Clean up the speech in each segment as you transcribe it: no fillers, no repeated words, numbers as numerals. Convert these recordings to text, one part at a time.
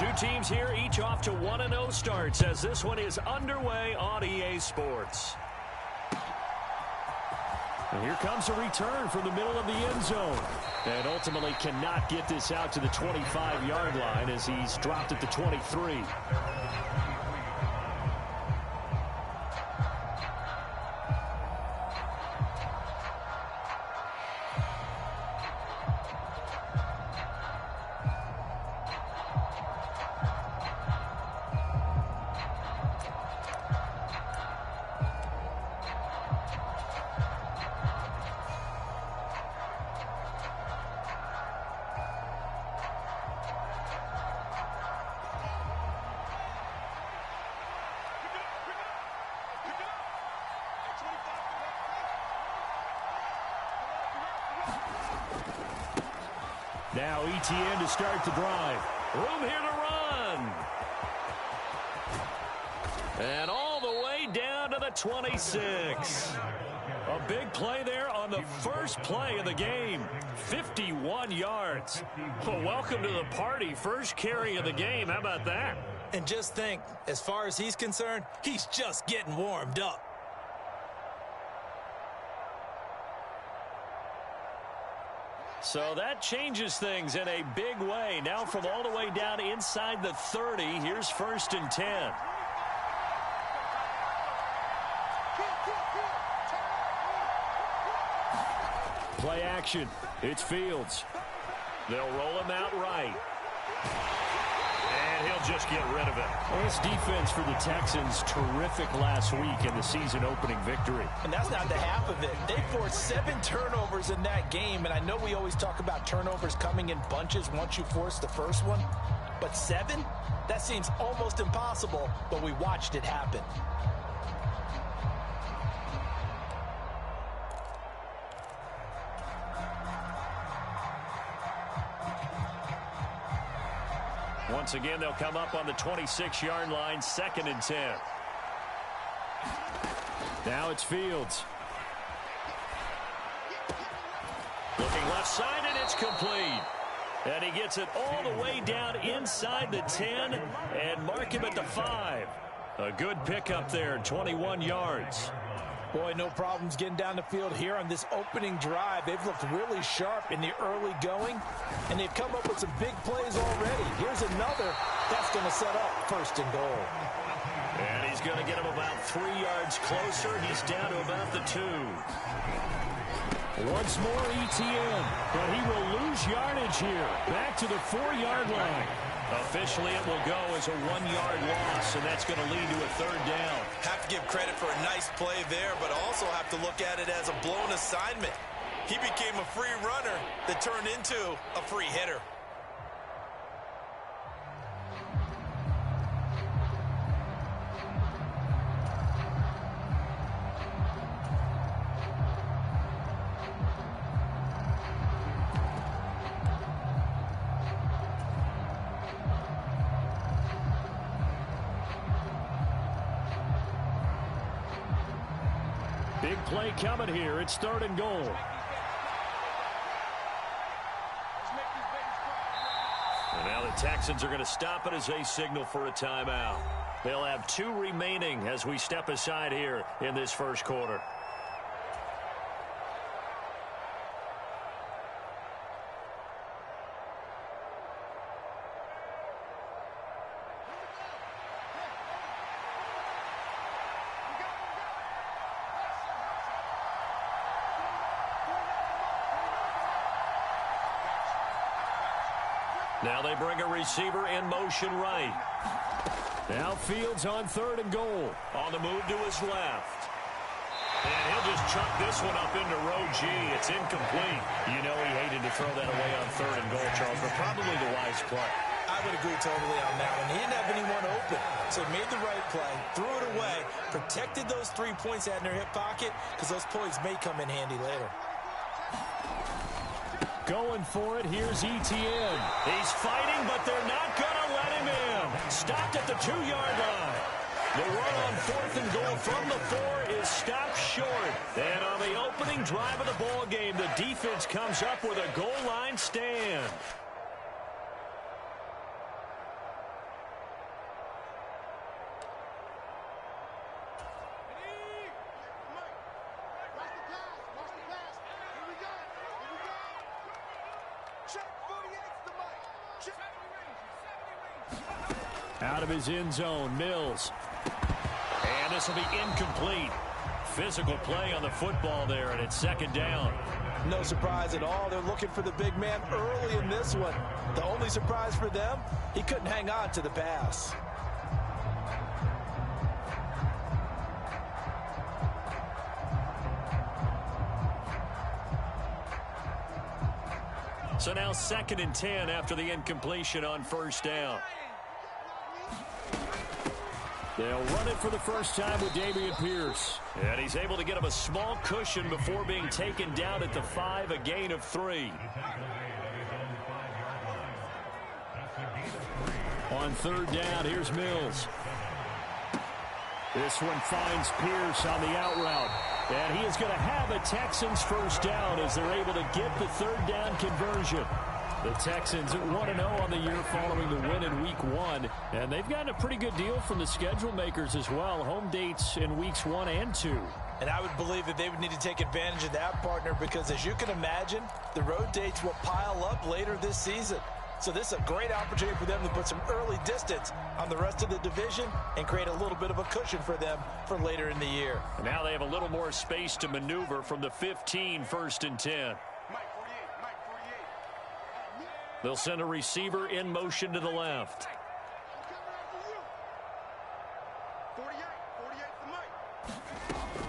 Two teams here, each off to 1-0 starts as this one is underway on EA Sports. And here comes a return from the middle of the end zone. And ultimately cannot get this out to the 25-yard line as he's dropped at the 23. Now ETN to start the drive. Room here to run. And all the way down to the 26. A big play there on the first play of the game. 51 yards. Well, welcome to the party. First carry of the game. How about that? And just think, as far as he's concerned, he's just getting warmed up. So that changes things in a big way. Now from all the way down inside the 30, here's 1st and 10. Play action. It's Fields. They'll roll him out right. And he'll just get rid of it. Well, this defense for the Texans, terrific last week in the season-opening victory. And that's not the half of it. They forced 7 turnovers in that game, and I know we always talk about turnovers coming in bunches once you force the first one. But 7? That seems almost impossible, but we watched it happen. Once again, they'll come up on the 26-yard line, 2nd and 10. Now it's Fields. Looking left side, and it's complete. And he gets it all the way down inside the 10 and mark him at the 5. A good pickup there, 21 yards. Boy, no problems getting down the field here on this opening drive. They've looked really sharp in the early going, and they've come up with some big plays already. Here's another that's going to set up 1st and goal. And he's going to get him about 3 yards closer. He's down to about the 2. Once more ETN, but he will lose yardage here. Back to the 4-yard line. Officially, it will go as a 1-yard loss, and that's going to lead to a 3rd down. Have to give credit for a nice play there, but also have to look at it as a blown assignment. He became a free runner that turned into a free hitter. Big play coming here. It's 3rd and goal. And now the Texans are going to stop it as they signal for a timeout. They'll have 2 remaining as we step aside here in this first quarter. Now they bring a receiver in motion right. Now Fields on 3rd and goal. On the move to his left. And he'll just chuck this one up into row G. It's incomplete. You know he hated to throw that away on 3rd and goal, Charles, but probably the wise play. I would agree totally on that one. He didn't have anyone open, so he made the right play, threw it away, protected those 3 points out in their hip pocket because those points may come in handy later. Going for it, here's ETN. He's fighting, but they're not going to let him in. Stopped at the 2-yard line. The run on 4th and goal from the 4 is stopped short. And on the opening drive of the ball game, the defense comes up with a goal line stand. Out of his end zone, Mills. And this will be incomplete. Physical play on the football there, and it's second down. No surprise at all. They're looking for the big man early in this one. The only surprise for them, he couldn't hang on to the pass. So now 2nd and 10 after the incompletion on first down. They'll run it for the first time with Dameon Pierce. And he's able to get him a small cushion before being taken down at the 5, a gain of 3. On 3rd down, here's Mills. This one finds Pierce on the out route. And he is going to have a Texans first down as they're able to get the 3rd down conversion. The Texans 1-0 on the year following the win in Week 1. And they've gotten a pretty good deal from the schedule makers as well. Home dates in Weeks 1 and 2. And I would believe that they would need to take advantage of that, partner, because as you can imagine, the road dates will pile up later this season. So this is a great opportunity for them to put some early distance on the rest of the division and create a little bit of a cushion for them for later in the year. Now they have a little more space to maneuver from the 15, 1st and 10. They'll send a receiver in motion to the left.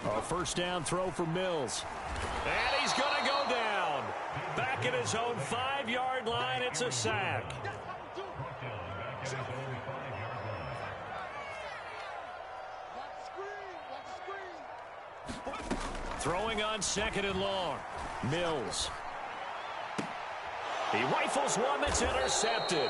A first down throw for Mills. And he's going to go down. Back at his own 5-yard line, it's a sack. Throwing on 2nd and long. Mills. He rifles one that's intercepted.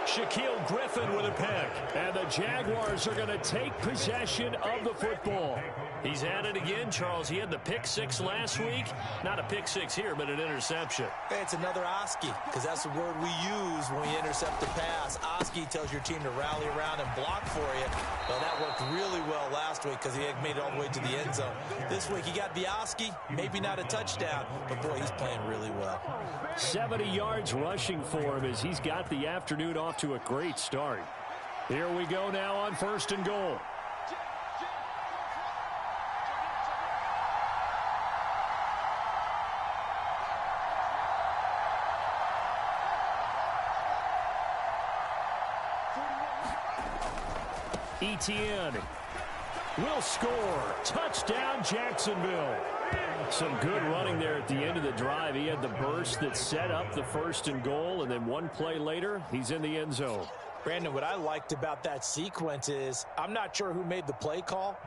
Shaquille Griffin with a pick. And the Jaguars are going to take possession of the football. He's at it again, Charles. He had the pick 6 last week. Not a pick 6 here, but an interception. Hey, it's another Oski, because that's the word we use when we intercept the pass. Oski tells your team to rally around and block for you. Well, that worked really well last week because he had made it all the way to the end zone. This week he got the Oski, maybe not a touchdown, but boy, he's playing really well. 70 yards rushing for him as he's got the afternoon off to a great start. Here we go now on 1st and goal. Etienne will score. Touchdown, Jacksonville. Some good running there at the end of the drive. He had the burst that set up the 1st and goal, and then one play later, he's in the end zone. Brandon, what I liked about that sequence is I'm not sure who made the play call,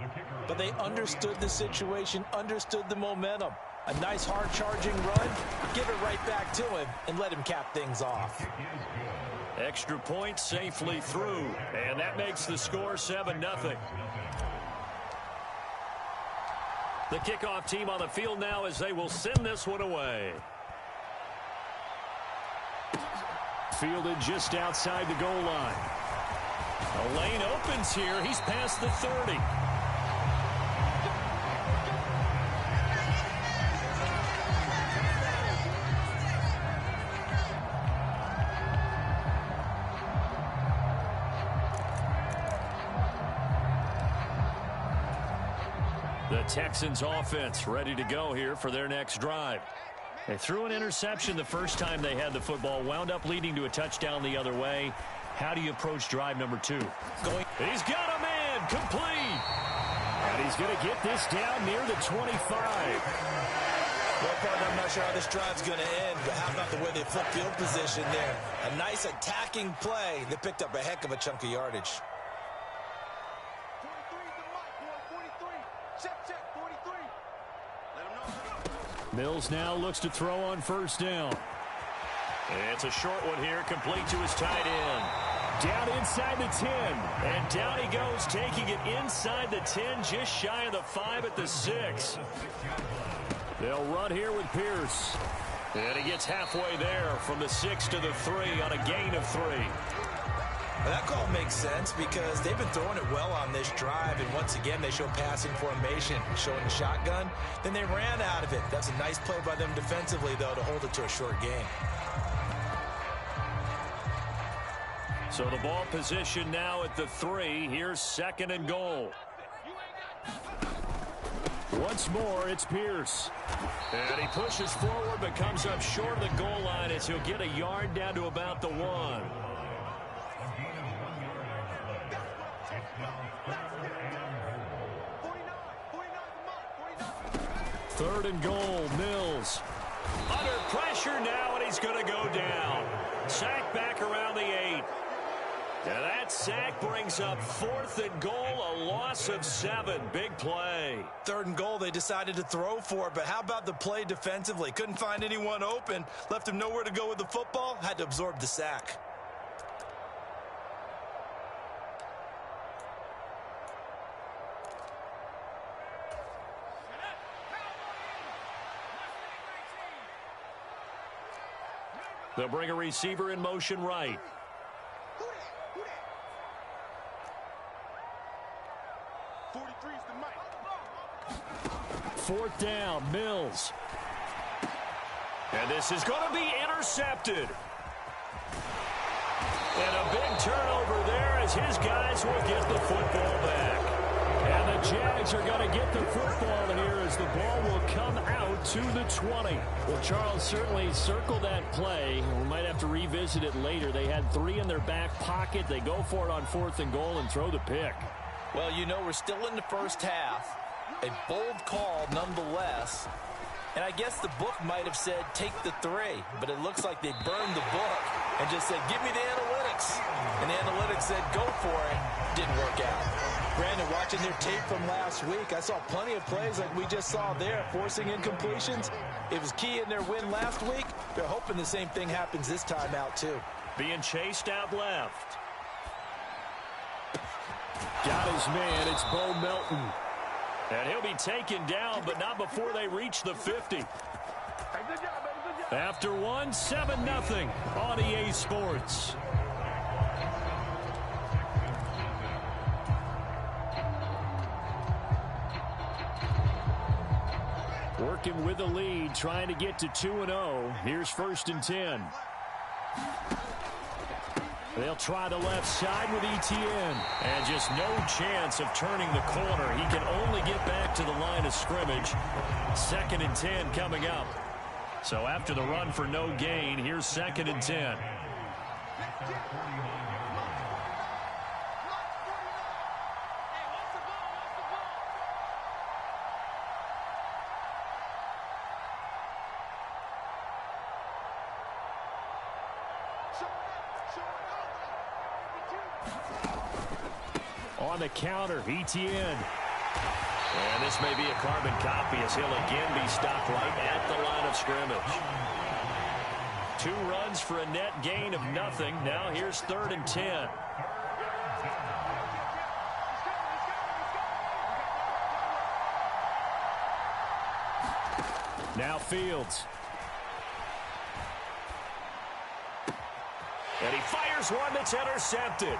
but they understood the situation, understood the momentum. A nice hard-charging run, give it right back to him, and let him cap things off. Extra point safely through, and that makes the score 7-0. The kickoff team on the field now as they will send this one away. Fielded just outside the goal line. A lane opens here. He's past the 30. The Texans offense ready to go here for their next drive. They threw an interception the first time they had the football, wound up leading to a touchdown the other way. How do you approach drive number 2? He's got a man, complete. And he's going to get this down near the 25. Well, partner, I'm not sure how this drive's going to end, but how about the way they flip field position there? A nice attacking play that picked up a heck of a chunk of yardage. Mills now looks to throw on first down. It's a short one here, complete to his tight end. Down inside the 10, and down he goes, taking it inside the 10, just shy of the 5 at the 6. They'll run here with Pierce. And he gets halfway there from the 6 to the 3 on a gain of 3. Well, that call makes sense because they've been throwing it well on this drive, and once again they show passing formation, showing the shotgun. Then they ran out of it. That's a nice play by them defensively, though, to hold it to a short gain. So the ball position now at the 3. Here's 2nd and goal. Once more, it's Pierce. And he pushes forward but comes up short of the goal line as he'll get a yard down to about the 1. 3rd and goal, Mills. Under pressure now, and he's going to go down. Sack back around the 8. And that sack brings up 4th and goal, a loss of 7. Big play. 3rd and goal, they decided to throw for it, but how about the play defensively? Couldn't find anyone open, left him nowhere to go with the football, had to absorb the sack. They'll bring a receiver in motion right. Fourth down, Mills. And this is going to be intercepted. And a big turnover there as his guys will get the football back. And the Jags are going to get the football here as the ball will come out to the 20. Well, Charles, certainly circle that play. We might have to revisit it later. They had 3 in their back pocket. They go for it on 4th and goal and throw the pick. Well, you know, we're still in the first half. A bold call nonetheless. And I guess the book might have said take the 3, but it looks like they burned the book and just said give me the analytics. And the analytics said go for it. Didn't work out. Brandon, watching their tape from last week, I saw plenty of plays like we just saw there, forcing incompletions. It was key in their win last week. They're hoping the same thing happens this time out too. Being chased out left. Got his man. It's Bo Melton. And he'll be taken down, but not before they reach the 50. After one, 7-0 on EA Sports. Working with the lead, trying to get to 2-0. Here's 1st and 10. They'll try the left side with Etienne. And just no chance of turning the corner. He can only get back to the line of scrimmage. 2nd and 10 coming up. So after the run for no gain, here's 2nd and 10. On the counter, Etienne. And this may be a carbon copy as he'll again be stopped right at the line of scrimmage. 2 runs for a net gain of nothing. Now here's 3rd and 10. Now Fields. And he fires one that's intercepted.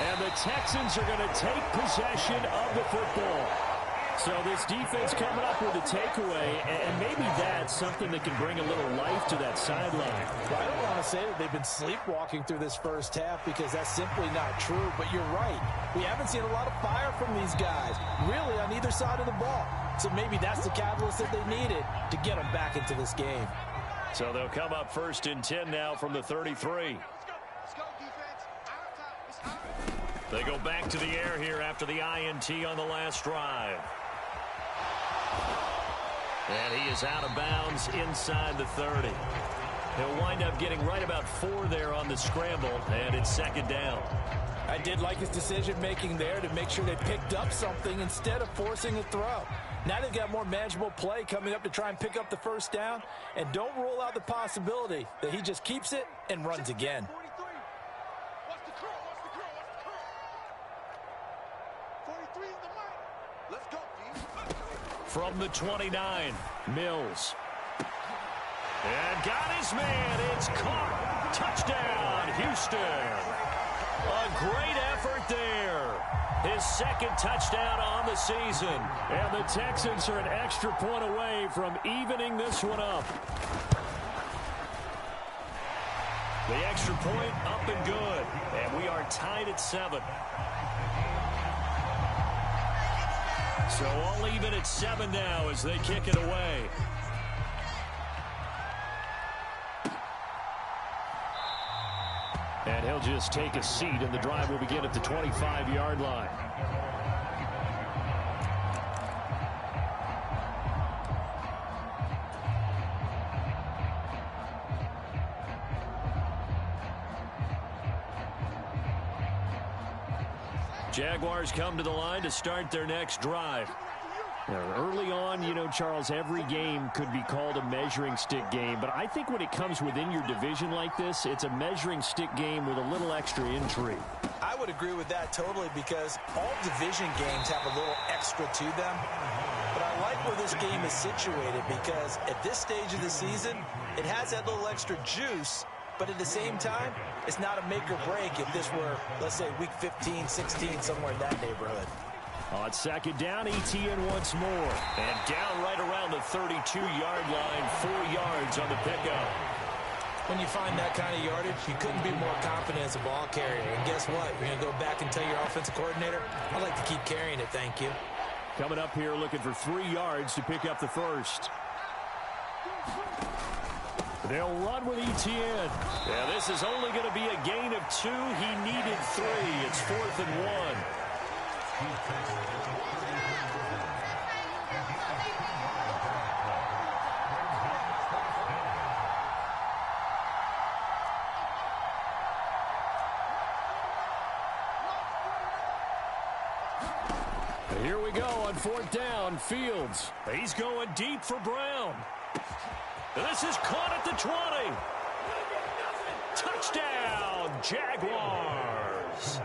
And the Texans are going to take possession of the football. So this defense coming up with a takeaway, and maybe that's something that can bring a little life to that sideline. Well, I don't want to say that they've been sleepwalking through this first half because that's simply not true, but you're right. We haven't seen a lot of fire from these guys, really on either side of the ball. So maybe that's the catalyst that they needed to get them back into this game. So they'll come up 1st and 10 now from the 33. They go back to the air here after the INT on the last drive. And he is out of bounds inside the 30. He'll wind up getting right about 4 there on the scramble, and it's 2nd down. I did like his decision-making there to make sure they picked up something instead of forcing a throw. Now they've got more manageable play coming up to try and pick up the 1st down, and don't rule out the possibility that he just keeps it and runs again. From the 29, Mills. And got his man. It's caught. Touchdown, Houston. A great effort there. His 2nd touchdown on the season. And the Texans are an extra point away from evening this one up. The extra point up and good. And we are tied at 7. So all even at 7 now as they kick it away. And he'll just take a seat, and the drive will begin at the 25-yard line. Jaguars come to the line to start their next drive. Now, early on, you know, Charles, every game could be called a measuring stick game. But I think when it comes within your division like this, it's a measuring stick game with a little extra intrigue. I would agree with that totally because all division games have a little extra to them. But I like where this game is situated because at this stage of the season, it has that little extra juice. But at the same time, it's not a make or break if this were, let's say, week 15, 16, somewhere in that neighborhood. On second down, Etienne once more. And down right around the 32-yard line, 4 yards on the pickup. When you find that kind of yardage, you couldn't be more confident as a ball carrier. And guess what? You're going to go back and tell your offensive coordinator, I'd like to keep carrying it, thank you. Coming up here looking for 3 yards to pick up the first. They'll run with Etienne. Yeah, this is only going to be a gain of 2. He needed 3. It's 4th and 1. Here we go on 4th down. Fields. He's going deep for Brown. This is caught at the 20. Touchdown, Jaguars.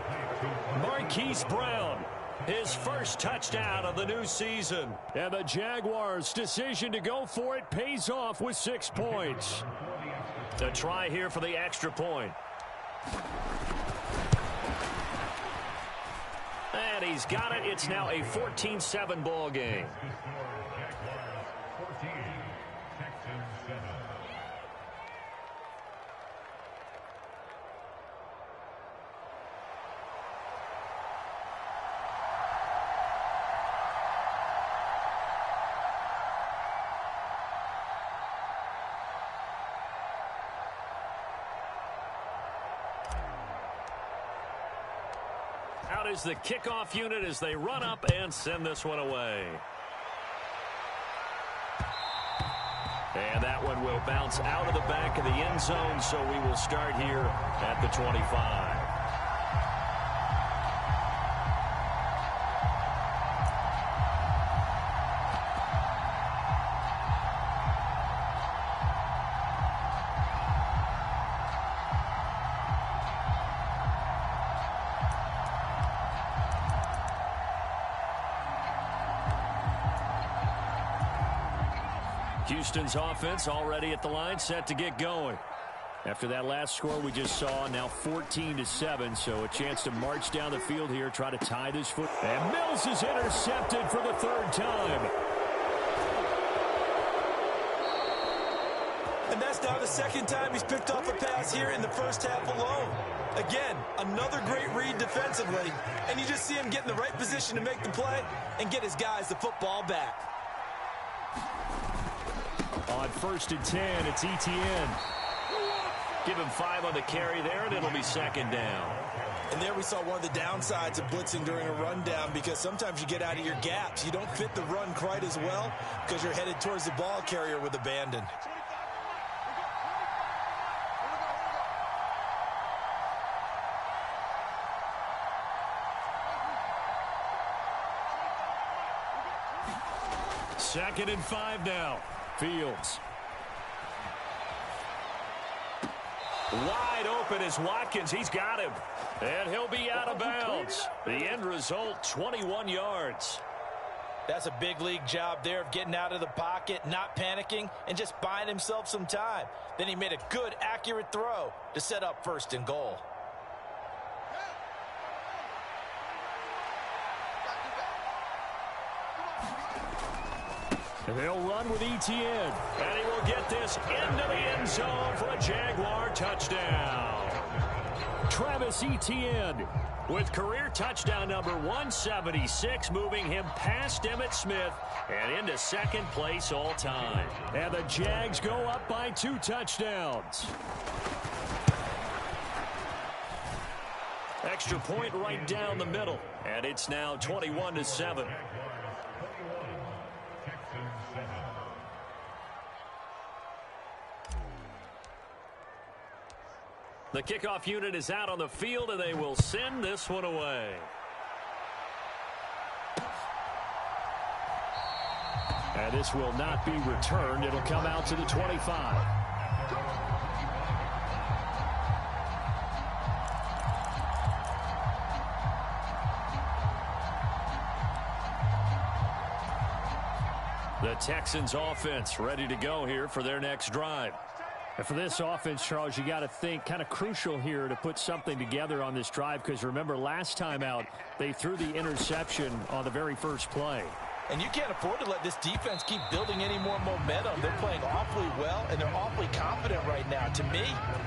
Marquise Brown, his first touchdown of the new season. And the Jaguars' decision to go for it pays off with 6 points. A try here for the extra point. And he's got it. It's now a 14-7 ball game. Out is the kickoff unit as they run up and send this one away. And that one will bounce out of the back of the end zone, so we will start here at the 25. Houston's offense already at the line, set to get going. After that last score we just saw, now 14-7, so a chance to march down the field here, try to tie this foot. And Mills is intercepted for the 3rd time. And that's now the 2nd time he's picked off a pass here in the first half alone. Again, another great read defensively, and you just see him get in the right position to make the play and get his guys the football back. On 1st and 10, it's Etienne. Give him 5 on the carry there, and it'll be 2nd down. And there we saw one of the downsides of blitzing during a rundown because sometimes you get out of your gaps. You don't fit the run quite as well because you're headed towards the ball carrier with abandon. Second and 5 now. Fields. Wide open is Watkins. He's got him. And he'll be out of bounds. The end result, 21 yards. That's a big league job there of getting out of the pocket, not panicking, and just buying himself some time. Then he made a good, accurate throw to set up 1st and goal. And they'll run with Etienne. And he will get this into the end zone for a Jaguar touchdown. Travis Etienne with career touchdown number 176, moving him past Emmitt Smith and into second place all time. And the Jags go up by 2 touchdowns. Extra point right down the middle, and it's now 21-7. The kickoff unit is out on the field, and they will send this one away. And this will not be returned. It'll come out to the 25. The Texans offense ready to go here for their next drive. And for this offense, Charles, you got to think kind of crucial here to put something together on this drive, because remember last time out they threw the interception on the very first play. And you can't afford to let this defense keep building any more momentum. They're playing awfully well, and they're awfully confident right now. To me,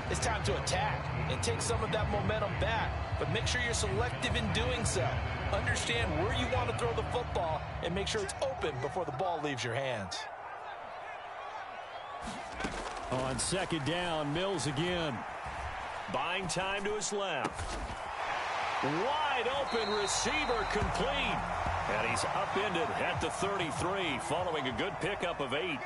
it's time to attack and take some of that momentum back, but make sure you're selective in doing so. Understand where you want to throw the football and make sure it's open before the ball leaves your hands. On second down, Mills again. Buying time to his left. Wide open receiver complete. And he's upended at the 33 following a good pickup of 8.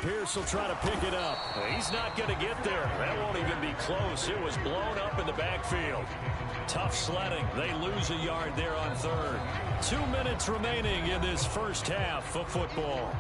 Pierce will try to pick it up. He's not going to get there. That won't even be close. It was blown up in the backfield. Tough sledding. They lose a yard there on third. 2 minutes remaining in this first half of football.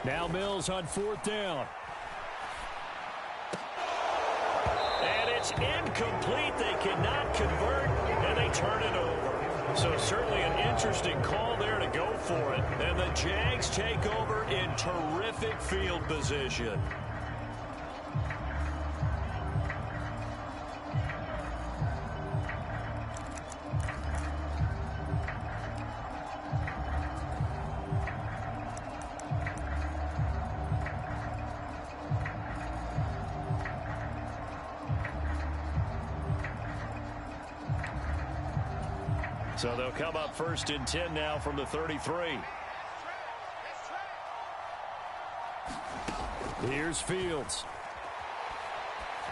Now Mills on fourth down. And it's incomplete. They cannot convert, and they turn it over. So certainly an interesting call there to go for it. And the Jags take over in terrific field position. So they'll come up first and 10 now from the 33. Here's Fields.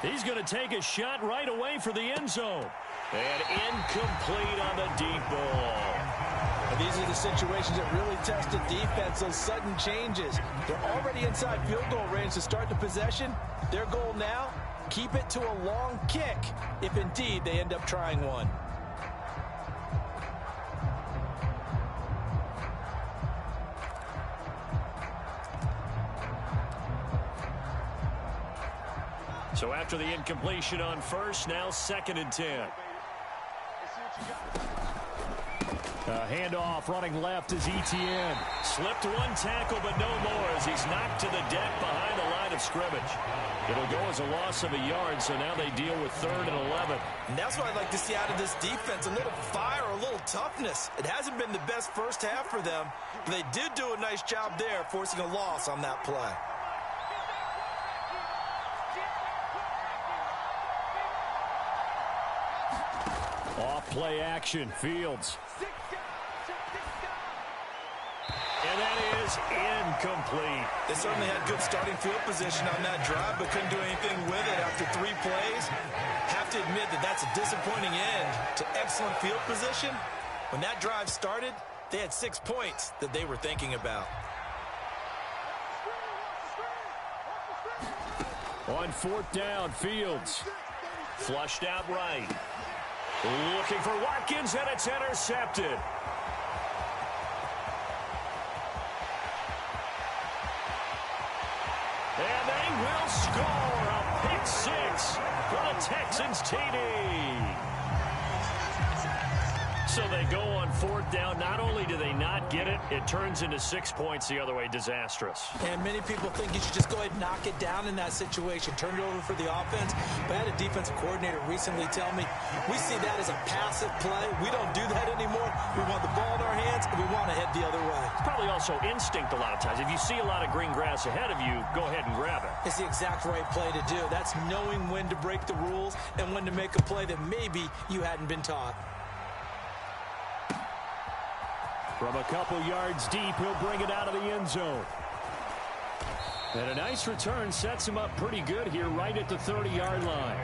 He's going to take a shot right away for the end zone. And incomplete on the deep ball. And these are the situations that really test the defense, those sudden changes. They're already inside field goal range to start the possession. Their goal now, keep it to a long kick, if indeed they end up trying one. So after the incompletion on first, now second and 10. Handoff running left is Etienne. Slipped one tackle, but no more as he's knocked to the deck behind the line of scrimmage. It'll go as a loss of a yard, so now they deal with 3rd and 11. And that's what I'd like to see out of this defense, a little fire, a little toughness. It hasn't been the best first half for them, but they did do a nice job there, forcing a loss on that play. Off play action, Fields. And that is incomplete. They certainly had good starting field position on that drive, but couldn't do anything with it after 3 plays. Have to admit that that's a disappointing end to excellent field position. When that drive started, they had 6 points that they were thinking about. On fourth down, Fields. Flushed out right. Looking for Watkins, and it's intercepted. And they will score. score. A pick six for the Texans TD. So they go on fourth down. Not only do they not get it, it turns into 6 points the other way. Disastrous. And many people think you should just go ahead and knock it down in that situation. Turn it over for the offense. But I had a defensive coordinator recently tell me, we see that as a passive play. We don't do that anymore. We want the ball in our hands, and we want to head the other way. It's probably also instinct a lot of times. If you see a lot of green grass ahead of you, go ahead and grab it. It's the exact right play to do. That's knowing when to break the rules and when to make a play that maybe you hadn't been taught. From a couple yards deep, he'll bring it out of the end zone. And a nice return sets him up pretty good here right at the 30-yard line.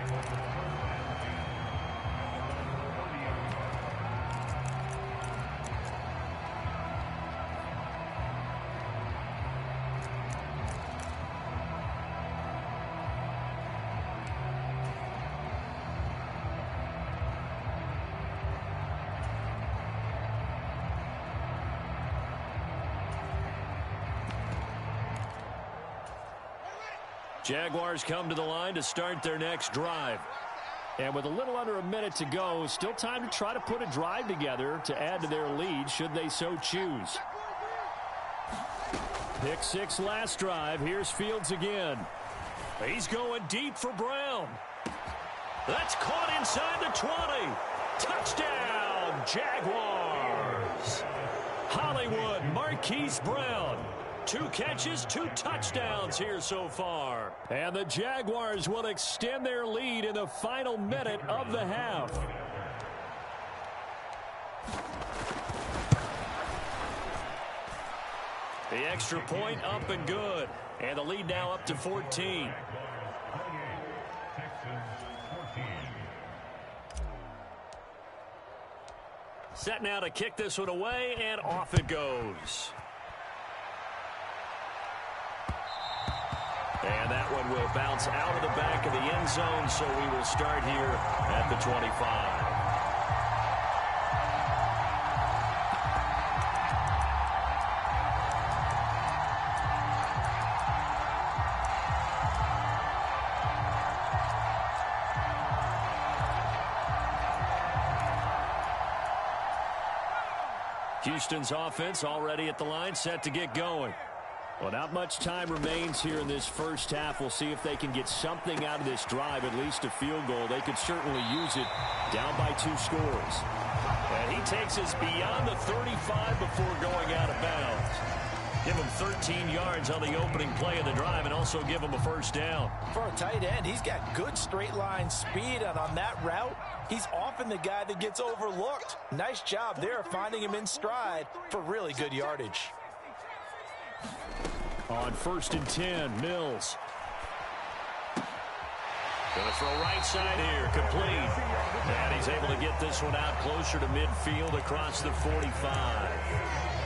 Jaguars come to the line to start their next drive. And with a little under a minute to go, still time to try to put a drive together to add to their lead should they so choose. Pick six last drive. Here's Fields again. He's going deep for Brown. That's caught inside the 20. Touchdown, Jaguars. Hollywood Marquise Brown. 2 catches, 2 touchdowns here so far. And the Jaguars will extend their lead in the final minute of the half. The extra point up and good. And the lead now up to 14. Set now to kick this one away, and off it goes. And that one will bounce out of the back of the end zone, so we will start here at the 25. Houston's offense already at the line, set to get going. Well, not much time remains here in this first half. We'll see if they can get something out of this drive, at least a field goal. They could certainly use it down by 2 scores. And he takes us beyond the 35 before going out of bounds. Give him 13 yards on the opening play of the drive and also give him a first down. For a tight end, he's got good straight line speed, and on that route, he's often the guy that gets overlooked. Nice job there finding him in stride for really good yardage. On 1st and 10, Mills. Going to throw right side here, complete. And he's able to get this one out closer to midfield across the 45.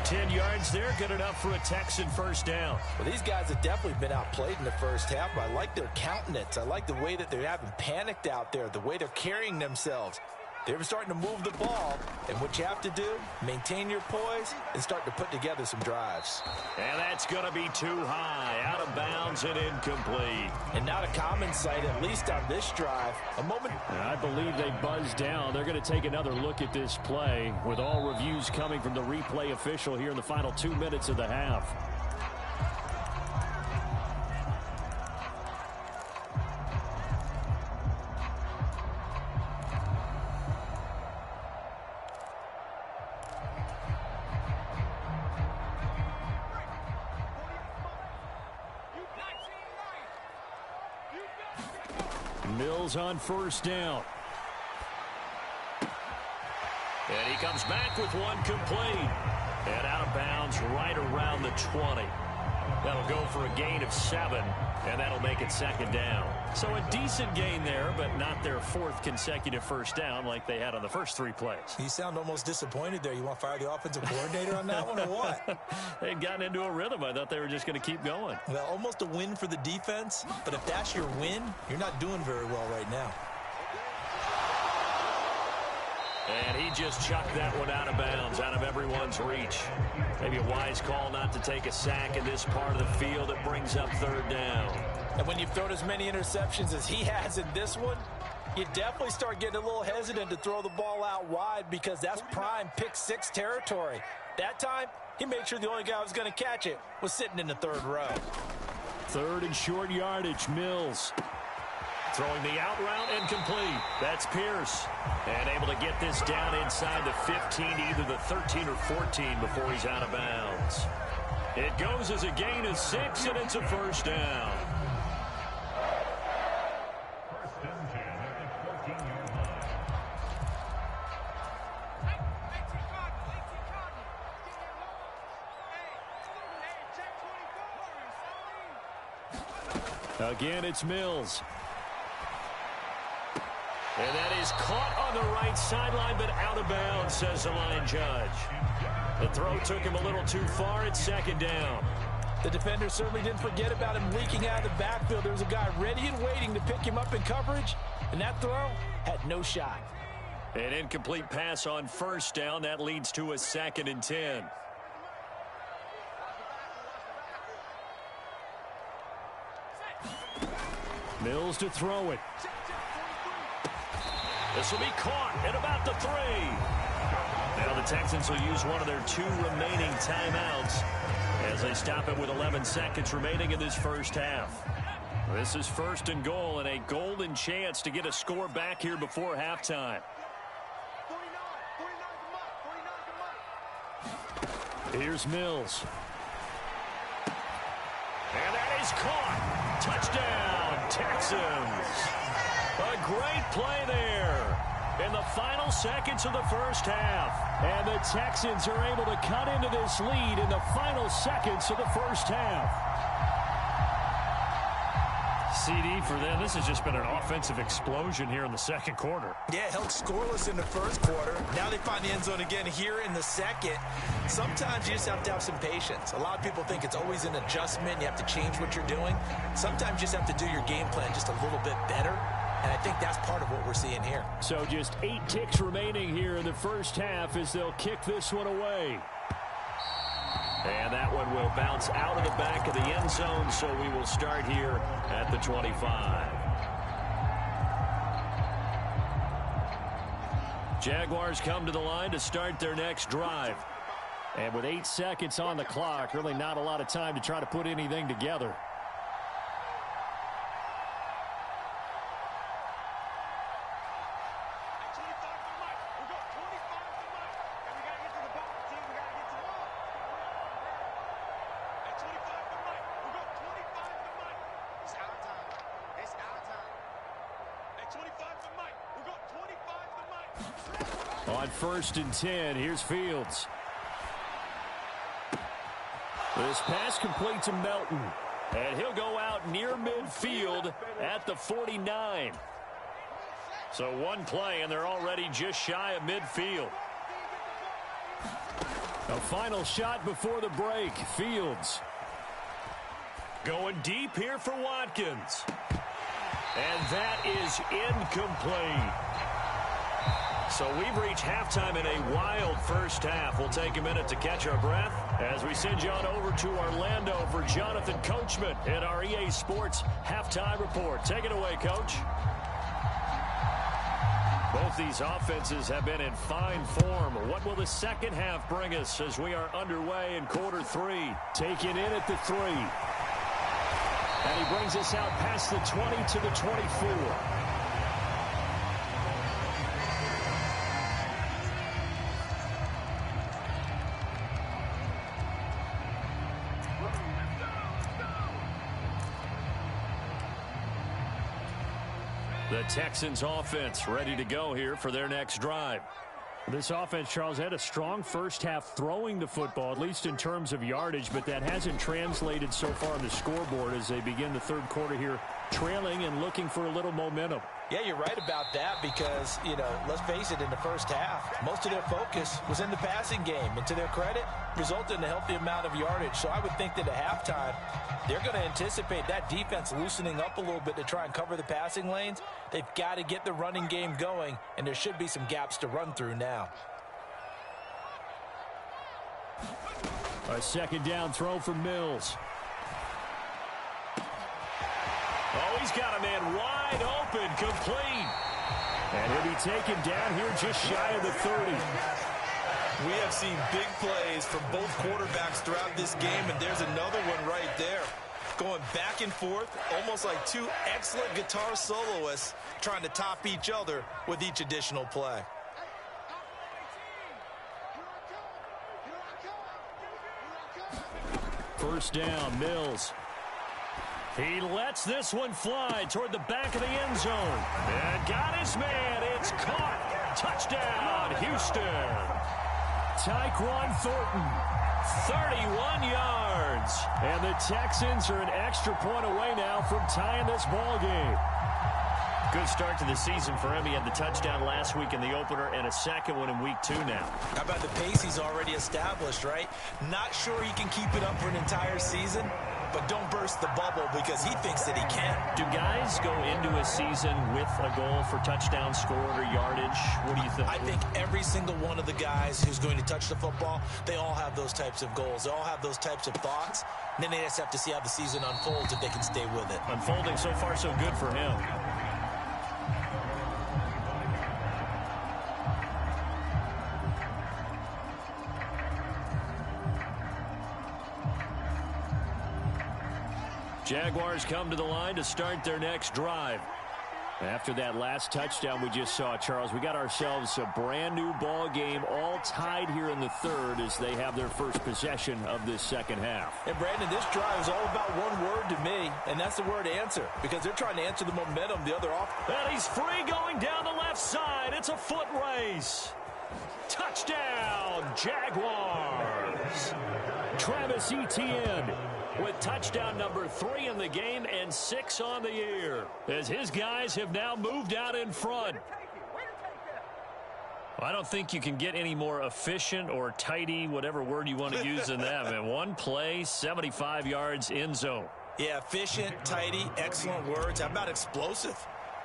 10 yards there, good enough for a Texan first down. Well, these guys have definitely been outplayed in the first half, but I like their countenance. I like the way that they haven't panicked out there, the way they're carrying themselves. They're starting to move the ball, and what you have to do, maintain your poise and start to put together some drives. And that's going to be too high, out of bounds and incomplete. And not a common sight, at least on this drive. A moment. And I believe they buzzed down. They're going to take another look at this play with all reviews coming from the replay official here in the final 2 minutes of the half. Mills on first down. And he comes back with one complete. And out of bounds right around the 20. That'll go for a gain of 7, and that'll make it second down. So a decent gain there, but not their 4th consecutive first down like they had on the first 3 plays. You sound almost disappointed there. You want to fire the offensive coordinator on that one or what? They'd gotten into a rhythm. I thought they were just going to keep going. Well, almost a win for the defense, but if that's your win, you're not doing very well right now. And he just chucked that one out of bounds, out of everyone's reach. Maybe a wise call not to take a sack in this part of the field. It brings up third down. And when you've thrown as many interceptions as he has in this one, you definitely start getting a little hesitant to throw the ball out wide because that's prime pick-6 territory. That time, he made sure the only guy who was going to catch it was sitting in the third row. Third and short yardage, Mills. Throwing the out route and complete. That's Pierce. And able to get this down inside the 15, either the 13 or 14 before he's out of bounds. It goes as a gain of 6, and it's a first down. Again, it's Mills. And that is caught on the right sideline, but out of bounds, says the line judge. The throw took him a little too far. It's second down. The defender certainly didn't forget about him leaking out of the backfield. There was a guy ready and waiting to pick him up in coverage, and that throw had no shot. An incomplete pass on first down. That leads to a 2nd and 10. Mills to throw it. This will be caught at about the 3. Now the Texans will use one of their 2 remaining timeouts as they stop it with 11 seconds remaining in this first half. This is 1st and goal and a golden chance to get a score back here before halftime. Here's Mills. And that is caught. Touchdown, Texans. A great play there in the final seconds of the first half. And the Texans are able to cut into this lead in the final seconds of the first half. CD for them. This has just been an offensive explosion here in the second quarter. Yeah, held scoreless in the first quarter. Now they find the end zone again here in the second. Sometimes you just have to have some patience. A lot of people think it's always an adjustment. You have to change what you're doing. Sometimes you just have to do your game plan just a little bit better. And I think that's part of what we're seeing here. So just 8 ticks remaining here in the first half as they'll kick this one away. And that one will bounce out of the back of the end zone, so we will start here at the 25. Jaguars come to the line to start their next drive. And with 8 seconds on the clock, really not a lot of time to try to put anything together. On 1st and 10, here's Fields. This pass complete to Melton. And he'll go out near midfield at the 49. So one play, and they're already just shy of midfield. A final shot before the break. Fields. Going deep here for Watkins. And that is incomplete. So we've reached halftime in a wild first half. We'll take a minute to catch our breath as we send you on over to Orlando for Jonathan Coachman in our EA Sports Halftime Report. Take it away, Coach. Both these offenses have been in fine form. What will the second half bring us as we are underway in quarter 3? Taken in at the 3. And he brings us out past the 20 to the 24. The Texans offense ready to go here for their next drive. This offense, Charles, had a strong first half throwing the football, at least in terms of yardage, but that hasn't translated so far on the scoreboard as they begin the third quarter here, trailing and looking for a little momentum. Yeah, you're right about that because, let's face it, in the first half, most of their focus was in the passing game. And to their credit, resulted in a healthy amount of yardage. So I would think that at halftime, they're going to anticipate that defense loosening up a little bit to try and cover the passing lanes. They've got to get the running game going, and there should be some gaps to run through now. A second down throw for Mills. Oh, he's got a man wide open, complete. And he'll be taken down here just shy of the 30. We have seen big plays from both quarterbacks throughout this game, and there's another one right there. Going back and forth, almost like two excellent guitar soloists trying to top each other with each additional play. First down, Mills. He lets this one fly toward the back of the end zone. And got his man. It's caught. Touchdown, Houston. Tyquan Thornton. 31 yards. And the Texans are an extra point away now from tying this ball game. Good start to the season for him. He had the touchdown last week in the opener and a second one in week 2 now. How about the pace he's already established, right? Not sure he can keep it up for an entire season, but don't burst the bubble because he thinks that he can. Do guys go into a season with a goal for touchdown scored or yardage? What do you think? I think every single one of the guys who's going to touch the football, they all have those types of goals. They all have those types of thoughts. And then they just have to see how the season unfolds if they can stay with it. Unfolding so far so good for him. Jaguars come to the line to start their next drive. After that last touchdown we just saw, Charles, we got ourselves a brand new ball game, all tied here in the third as they have their first possession of this second half. And Brandon, this drive is all about one word to me, and that's the word answer, because they're trying to answer the momentum the other off. And he's free going down the left side. It's a foot race. Touchdown, Jaguars. Travis Etienne with touchdown number 3 in the game and 6 on the year, as his guys have now moved out in front. I don't think you can get any more efficient or tidy, whatever word you want to use in that. And one play, 75 yards in zone. Yeah, efficient, tidy, excellent words. How about explosive?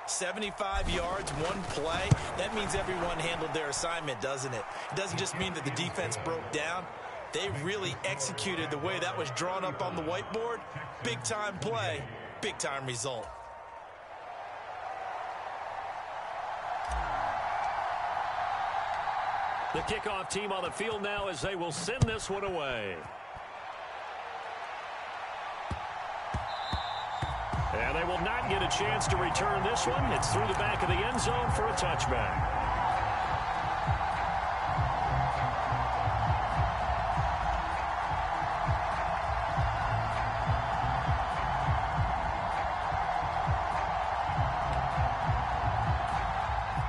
75 yards, one play. That means everyone handled their assignment, doesn't it? It doesn't just mean that the defense broke down. They really executed the way that was drawn up on the whiteboard. Big-time play, big-time result. The kickoff team on the field now as they will send this one away. And they will not get a chance to return this one. It's through the back of the end zone for a touchback.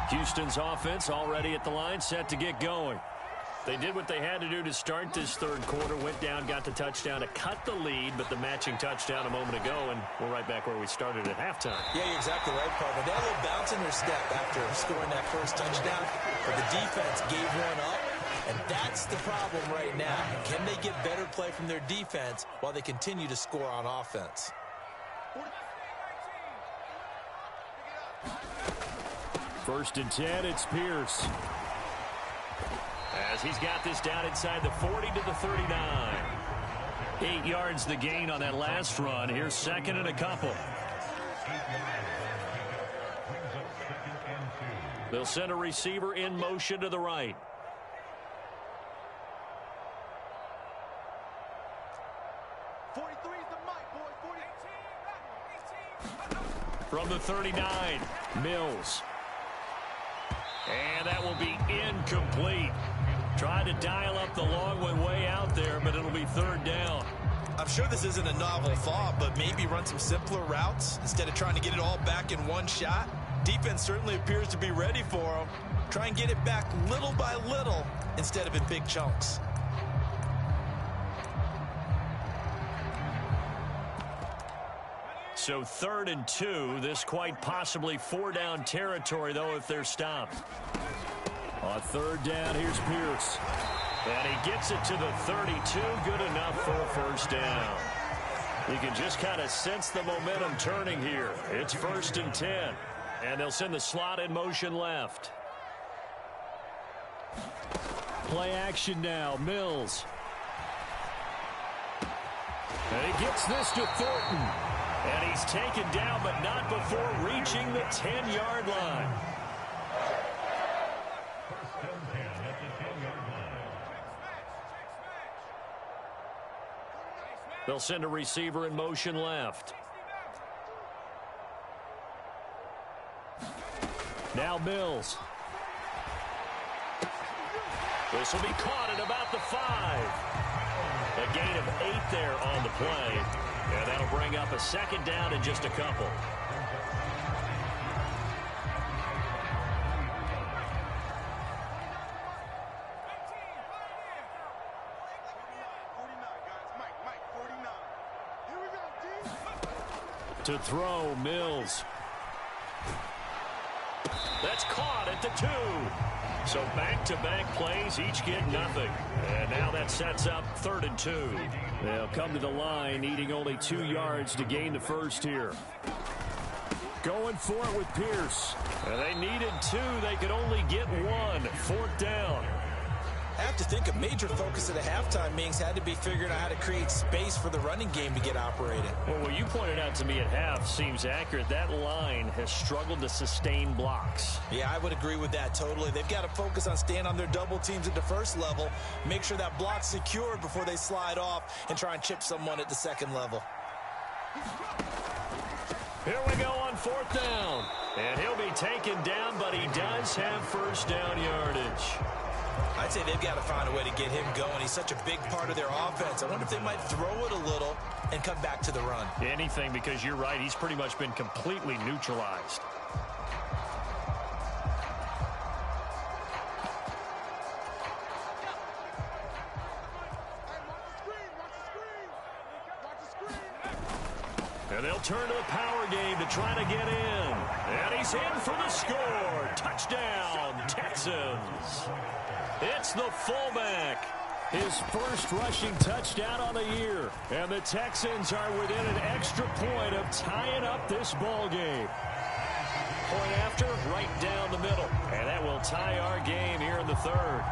Houston's offense already at the line, set to get going. They did what they had to do to start this third quarter, went down, got the touchdown to cut the lead, but the matching touchdown a moment ago, and we're right back where we started at halftime. Yeah, you're exactly right, partner. They had a little bounce in their step after scoring that first touchdown, but the defense gave one up, and that's the problem right now. Can they get better play from their defense while they continue to score on offense? First and 10, it's Pierce. As he's got this down inside the 40 to the 39. 8 yards the gain on that last run. Here's second and a couple. They'll send a receiver in motion to the right. From the 39, Mills. And that will be incomplete. Tried to dial up the long one way out there, but it'll be third down. I'm sure this isn't a novel thought, but maybe run some simpler routes instead of trying to get it all back in one shot. Defense certainly appears to be ready for them. Try and get it back little by little instead of in big chunks. So 3rd and 2. This quite possibly 4-down territory, though, if they're stopped. On 3rd down, here's Pierce. And he gets it to the 32. Good enough for a first down. You can just kind of sense the momentum turning here. It's 1st and 10. And they'll send the slot in motion left. Play action now. Mills. And he gets this to Thornton. And he's taken down, but not before reaching the 10-yard line. They'll send a receiver in motion left. Now Mills. This will be caught at about the 5. A gain of 8 there on the play. And that'll bring up a 2nd down in just a couple. To throw, Mills. That's caught at the 2. So back-to-back plays, each get nothing. And now that sets up 3rd and 2. They'll come to the line, needing only 2 yards to gain the first here. Going for it with Pierce. And they needed 2. They could only get 1. 4th down. I have to think a major focus at the halftime meetings had to be figuring out how to create space for the running game to get operating. Well, what you pointed out to me at half seems accurate. That line has struggled to sustain blocks. Yeah, I would agree with that totally. They've got to focus on staying on their double teams at the first level, make sure that block's secured before they slide off and try and chip someone at the 2nd level. Here we go on 4th down. And he'll be taken down, but he does have first down yardage. I'd say they've got to find a way to get him going. He's such a big part of their offense. I wonder if they might throw it a little and come back to the run. Anything, because you're right. He's pretty much been completely neutralized. And they'll turn to the power game to try to get in. And he's in for the score. Touchdown, Texans. It's the fullback. His first rushing touchdown on the year. And the Texans are within an extra point of tying up this ball game. Point after, right down the middle. And that will tie our game here in the 3rd.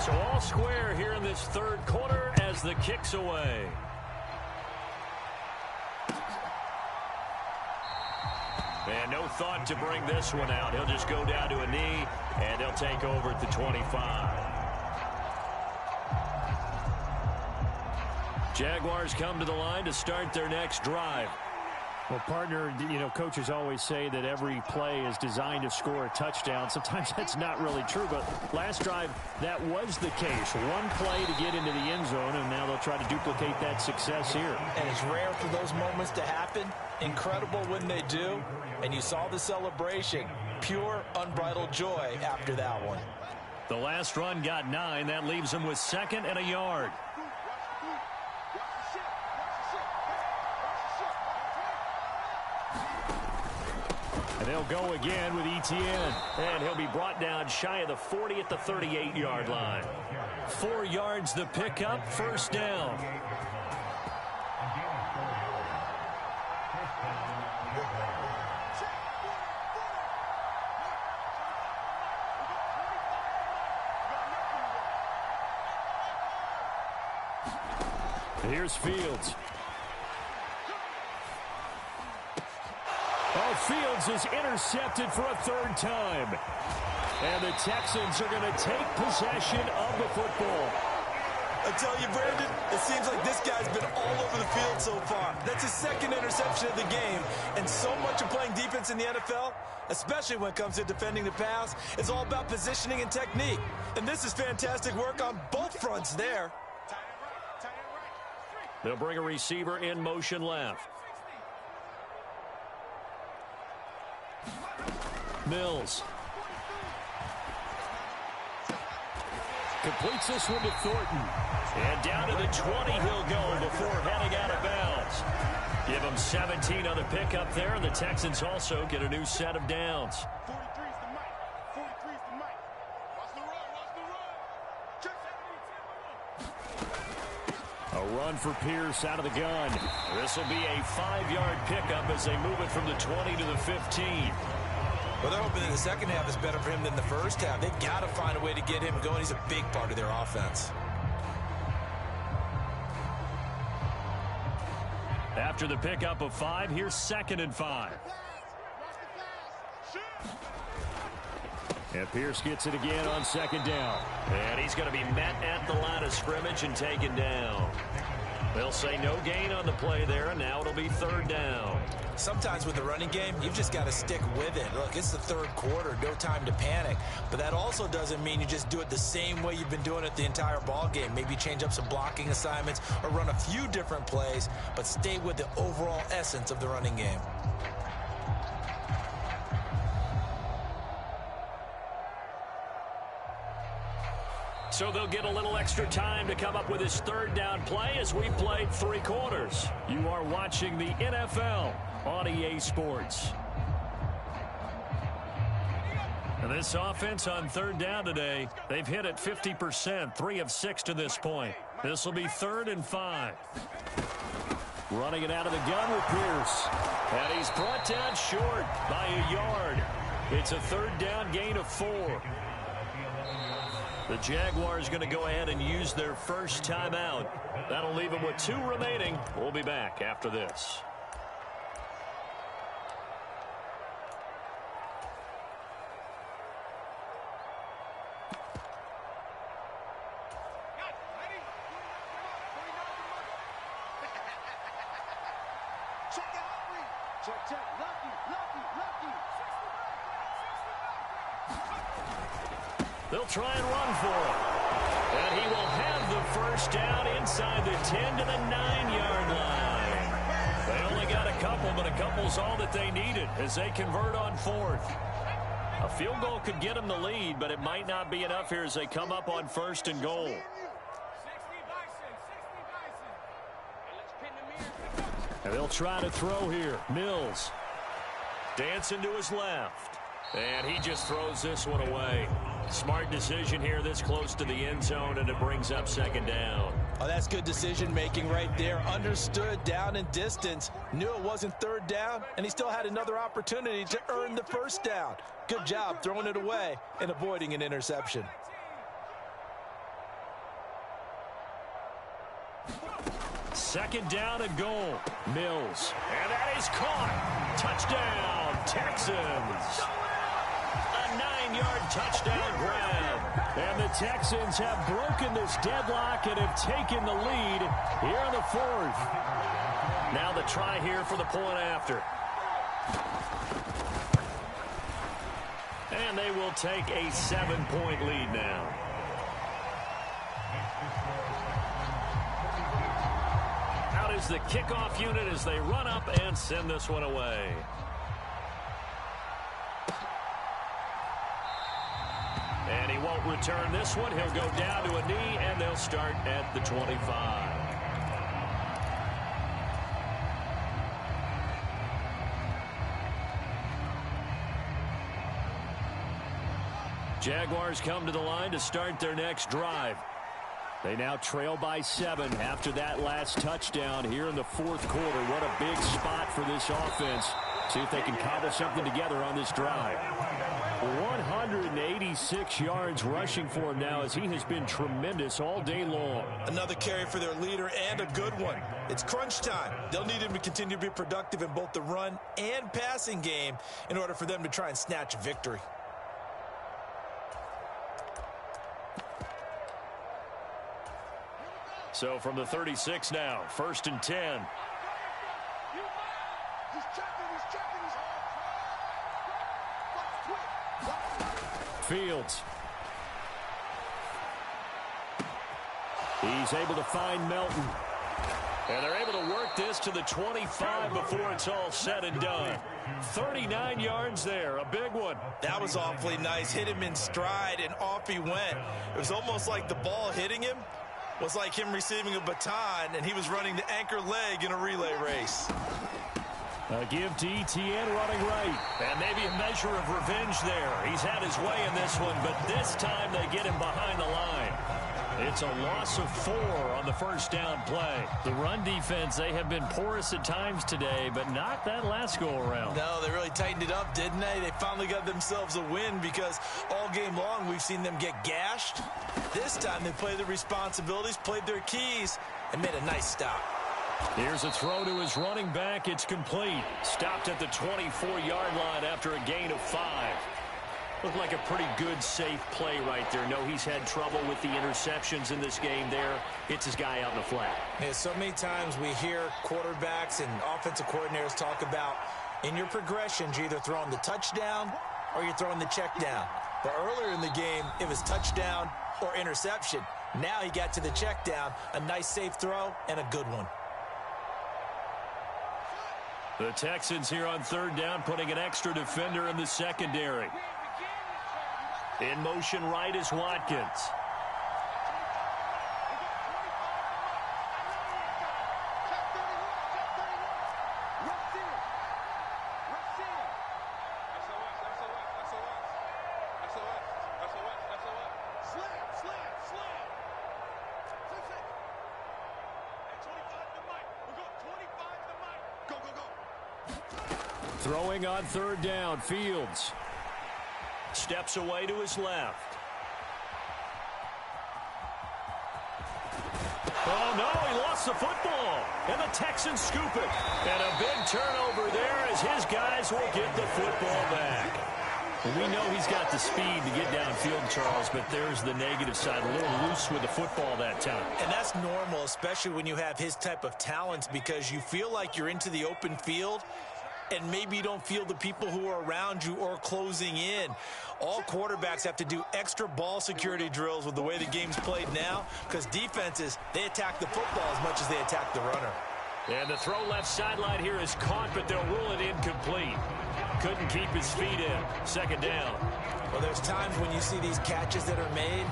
So all square here in this 3rd quarter as the kick's away. And no thought to bring this one out. He'll just go down to a knee, and they'll take over at the 25. Jaguars come to the line to start their next drive. Well, partner, you know, coaches always say that every play is designed to score a touchdown. Sometimes that's not really true, but last drive, that was the case. One play to get into the end zone, and now they'll try to duplicate that success here. And it's rare for those moments to happen. Incredible when they do. And you saw the celebration. Pure, unbridled joy after that one. The last run got 9. That leaves them with 2nd and a yard. And they'll go again with Etienne. And he'll be brought down shy of the 40 at the 38-yard line. 4 yards the pickup, first down. Here's Fields. Oh, Fields is intercepted for a 3rd time. And the Texans are going to take possession of the football. I tell you, Brandon, it seems like this guy's been all over the field so far. That's his 2nd interception of the game. And so much of playing defense in the NFL, especially when it comes to defending the pass, is all about positioning and technique. And this is fantastic work on both fronts there. They'll bring a receiver in motion left. Mills. Completes this one to Thornton. And down to the 20 he'll go before heading out of bounds. Give them 17 on the pickup there, and the Texans also get a new set of downs. 43's the mic. 43's the mic. Watch the run. Watch the run. A run for Pierce out of the gun. This will be a 5-yard pickup as they move it from the 20 to the 15. Well, they're hoping that the second half is better for him than the first half. They've got to find a way to get him going. He's a big part of their offense. After the pickup of 5, here's 2nd and 5. And Pierce gets it again on 2nd down. And he's going to be met at the line of scrimmage and taken down. They'll say no gain on the play there, and now it'll be 3rd down. Sometimes with the running game, you've just got to stick with it. Look, it's the 3rd quarter, no time to panic. But that also doesn't mean you just do it the same way you've been doing it the entire ball game. Maybe change up some blocking assignments or run a few different plays, but stay with the overall essence of the running game. So they'll get a little extra time to come up with his 3rd down play as we played 3 quarters. You are watching the NFL on EA Sports. And this offense on 3rd down today, they've hit it 50%, 3 of 6 to this point. This will be 3rd and 5. Running it out of the gun with Pierce. And he's brought down short by a yard. It's a 3rd down gain of 4. The Jaguars going to go ahead and use their first timeout. That'll leave them with 2 remaining. We'll be back after this. Check. Lucky. They'll try and run for it. And he will have the first down inside the 10 to the 9-yard line. They only got a couple, but a couple's all that they needed as they convert on 4th. A field goal could get them the lead, but it might not be enough here as they come up on 1st and goal. And they'll try to throw here. Mills dancing to his left. And he just throws this one away. Smart decision here this close to the end zone, and it brings up 2nd down. Oh, that's good decision-making right there. Understood down and distance. Knew it wasn't 3rd down, and he still had another opportunity to earn the 1st down. Good job throwing it away and avoiding an interception. Second down and goal. Mills. And that is caught. Touchdown, Texans. A 9-yard touchdown grab. And the Texans have broken this deadlock and have taken the lead here in the 4th. Now the try here for the point after. And they will take a 7-point lead now. Out is the kickoff unit as they run up and send this one away. And he won't return this one. He'll go down to a knee, and they'll start at the 25. Jaguars come to the line to start their next drive. They now trail by 7 after that last touchdown here in the 4th quarter. What a big spot for this offense. See if they can cobble something together on this drive. 186 yards rushing for him now as he has been tremendous all day long. Another carry for their leader and a good one. It's crunch time. They'll need him to continue to be productive in both the run and passing game in order for them to try and snatch a victory. So from the 36 now, 1st and 10. Fields. He's able to find Melton. And they're able to work this to the 25 before it's all said and done. 39 yards there, a big one. That was awfully nice. Hit him in stride, and off he went. It was almost like the ball hitting him was like him receiving a baton, and he was running the anchor leg in a relay race. A give to Etienne running right. And maybe a measure of revenge there. He's had his way in this one, but this time they get him behind the line. It's a loss of 4 on the first down play. The run defense, they have been porous at times today, but not that last go-around. No, they really tightened it up, didn't they? They finally got themselves a win because all game long we've seen them get gashed. This time they played their responsibilities, played their keys, and made a nice stop. Here's a throw to his running back. It's complete. Stopped at the 24-yard line after a gain of 5. Looked like a pretty good, safe play right there. No, he's had trouble with the interceptions in this game there. Hits his guy out in the flat. Yeah, so many times we hear quarterbacks and offensive coordinators talk about in your progressions, you're either throwing the touchdown or you're throwing the check down. But earlier in the game, it was touchdown or interception. Now he got to the check down, a nice safe throw, and a good one. The Texans here on third down, putting an extra defender in the secondary. In motion right is Watkins. Throwing on third down, Fields. Steps away to his left. Oh, no, he lost the football. And the Texans scoop it. And a big turnover there as his guys will get the football back. We know he's got the speed to get downfield, Charles, but there's the negative side. A little loose with the football that time. And that's normal, especially when you have his type of talents, because you feel like you're into the open field and maybe you don't feel the people who are around you or closing in. All quarterbacks have to do extra ball security drills with the way the game's played now, because defenses, they attack the football as much as they attack the runner. And the throw left sideline here is caught, but they'll rule it incomplete. Couldn't keep his feet in. Second down. Well, there's times when you see these catches that are made,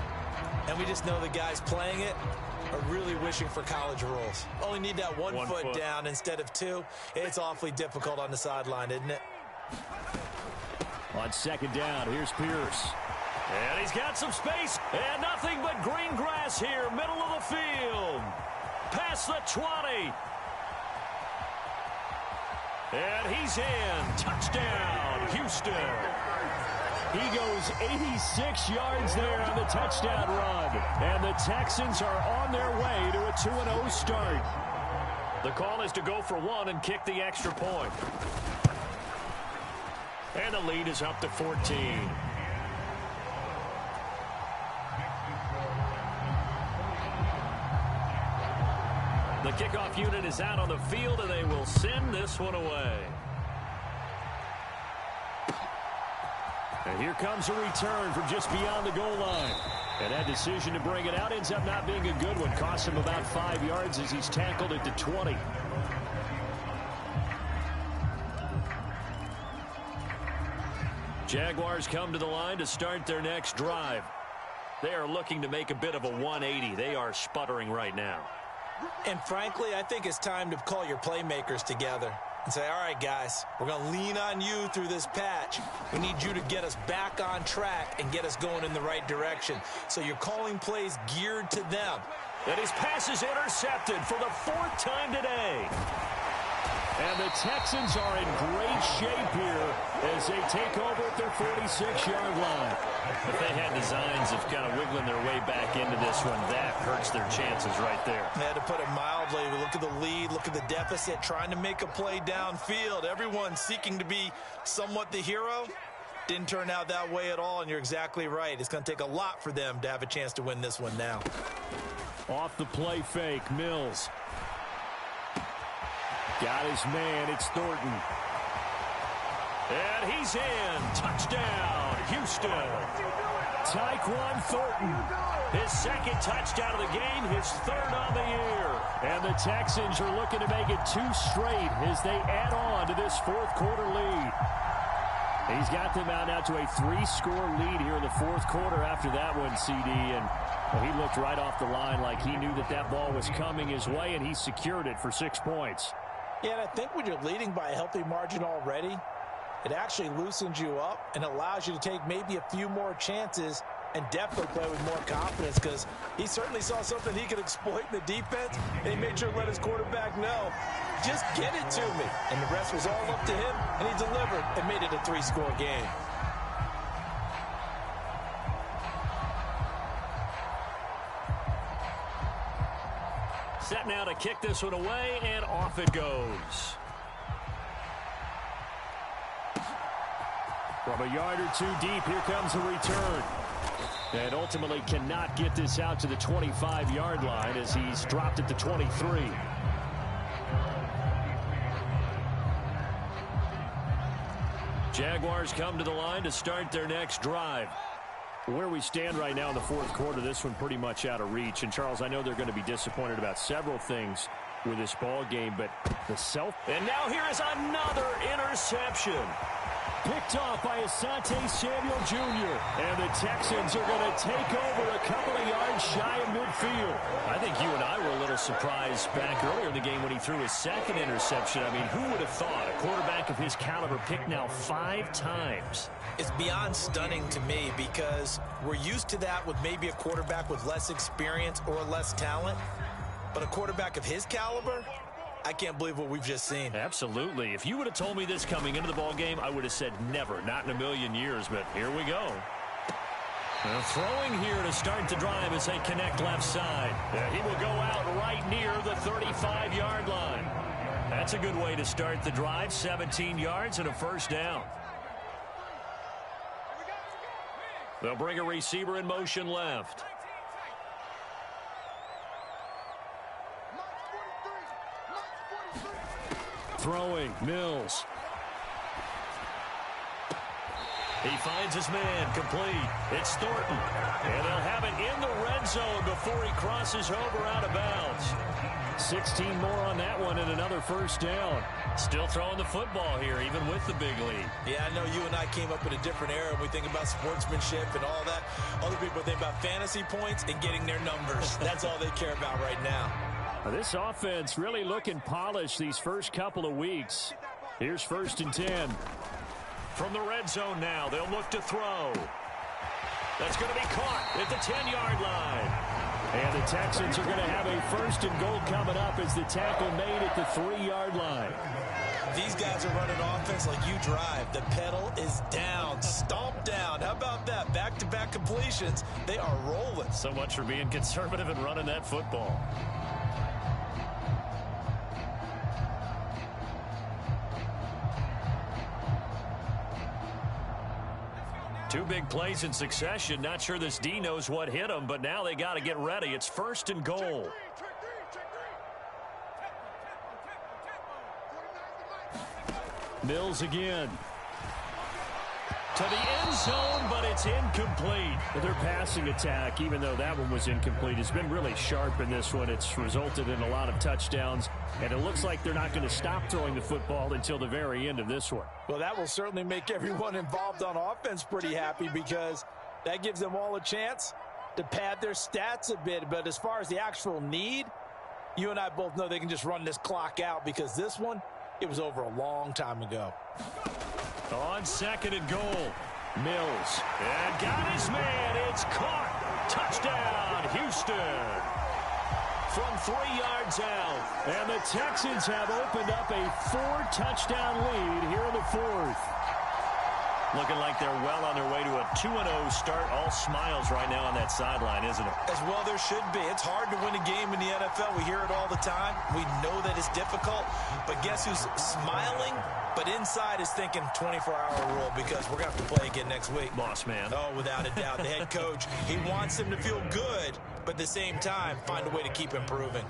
and we just know the guys playing it are really wishing for college rules. Only need that one foot down instead of 2. It's awfully difficult on the sideline, isn't it? On second down, here's Pierce. And he's got some space. And nothing but green grass here, middle of the field. Past the 20. And he's in. Touchdown, Houston. He goes 86 yards there on the touchdown run. And the Texans are on their way to a 2-0 start. The call is to go for 1 and kick the extra point. And the lead is up to 14. The kickoff unit is out on the field, and they will send this one away. And here comes a return from just beyond the goal line. And that decision to bring it out ends up not being a good one. Costs him about 5 yards as he's tackled at the 20. Jaguars come to the line to start their next drive. They are looking to make a bit of a 180. They are sputtering right now. And frankly, I think it's time to call your playmakers together and say, all right, guys, we're going to lean on you through this patch. We need you to get us back on track and get us going in the right direction. So you're calling plays geared to them. And his pass is intercepted for the 4th time today. And the Texans are in great shape here as they take over at their 46-yard line. If they had designs of kind of wiggling their way back into this one, that hurts their chances right there. They had to put it mildly. Look at the lead, look at the deficit, trying to make a play downfield. Everyone seeking to be somewhat the hero. Didn't turn out that way at all, and you're exactly right. It's going to take a lot for them to have a chance to win this one now. Off the play fake, Mills. Got his man, it's Thornton. And he's in. Touchdown, Houston. Tyquan Thornton. His 2nd touchdown of the game, his 3rd on the year. And the Texans are looking to make it 2 straight as they add on to this 4th quarter lead. He's got them out now to a 3-score lead here in the fourth quarter after that one, CD. And well, he looked right off the line like he knew that that ball was coming his way, and he secured it for 6 points. Yeah, and I think when you're leading by a healthy margin already, it actually loosens you up and allows you to take maybe a few more chances and definitely play with more confidence, because he certainly saw something he could exploit in the defense, and he made sure to let his quarterback know, just get it to me. And the rest was all up to him, and he delivered and made it a 3-score game. Set now to kick this one away, and off it goes. From a yard or two deep, here comes a return. And ultimately cannot get this out to the 25-yard line as he's dropped it to 23. Jaguars come to the line to start their next drive. Where we stand right now in the fourth quarter, this one pretty much out of reach. And, Charles, I know they're going to be disappointed about several things with this ball game, but the And now here is another interception. Picked off by Asante Samuel Jr. And the Texans are going to take over a couple of yards shy of midfield. I think you and I were a little surprised back earlier in the game when he threw his second interception. I mean, who would have thought a quarterback of his caliber picked now 5 times? It's beyond stunning to me, because we're used to that with maybe a quarterback with less experience or less talent. But a quarterback of his caliber, I can't believe what we've just seen. Absolutely. If you would have told me this coming into the ball game, I would have said never, not in a million years, but here we go. Throwing here to start the drive as they connect left side. He will go out right near the 35-yard line. That's a good way to start the drive, 17 yards and a first down. They'll bring a receiver in motion left. Throwing, Mills. He finds his man, complete. It's Thornton. And they'll have it in the red zone before he crosses over out of bounds. 16 more on that one and another first down. Still throwing the football here, even with the big lead. Yeah, I know you and I came up in a different era. We think about sportsmanship and all that. Other people think about fantasy points and getting their numbers. That's all they care about right now. This offense really looking polished these first couple of weeks. Here's 1st and 10. From the red zone now, they'll look to throw. That's going to be caught at the 10-yard line. And the Texans are going to have a 1st and goal coming up as the tackle made at the 3-yard line. These guys are running offense like you drive. The pedal is down, stomped down. How about that? Back-to-back completions. They are rolling. So much for being conservative and running that football. Two big plays in succession. Not sure this D knows what hit him, but now they got to get ready. It's 1st and goal. Mills again. To the end zone, but it's incomplete. Their passing attack, even though that one was incomplete, has been really sharp in this one. It's resulted in a lot of touchdowns, and it looks like they're not going to stop throwing the football until the very end of this one. Well, that will certainly make everyone involved on offense pretty happy, because that gives them all a chance to pad their stats a bit. But as far as the actual need, you and I both know they can just run this clock out, because this one, it was over a long time ago. On 2nd and goal, Mills. And got his man. It's caught. Touchdown, Houston. From 3 yards out. And the Texans have opened up a 4-touchdown lead here in the 4th. Looking like they're well on their way to a 2-0 start. All smiles right now on that sideline, isn't it? As well there should be. It's hard to win a game in the NFL. We hear it all the time. We know that it's difficult. But guess who's smiling? But inside is thinking 24-hour rule, because we're going to have to play again next week. Boss man. Oh, without a doubt. The head coach, he wants them to feel good, but at the same time, find a way to keep improving.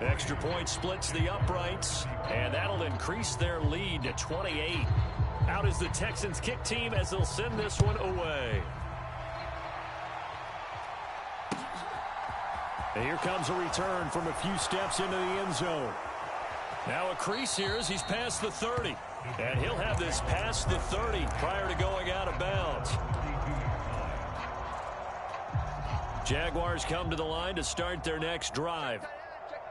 Extra point splits the uprights, and that'll increase their lead to 28. Out is the Texans kick team as they'll send this one away. And here comes a return from a few steps into the end zone. Now a crease here as he's past the 30. And he'll have this past the 30 prior to going out of bounds. Jaguars come to the line to start their next drive.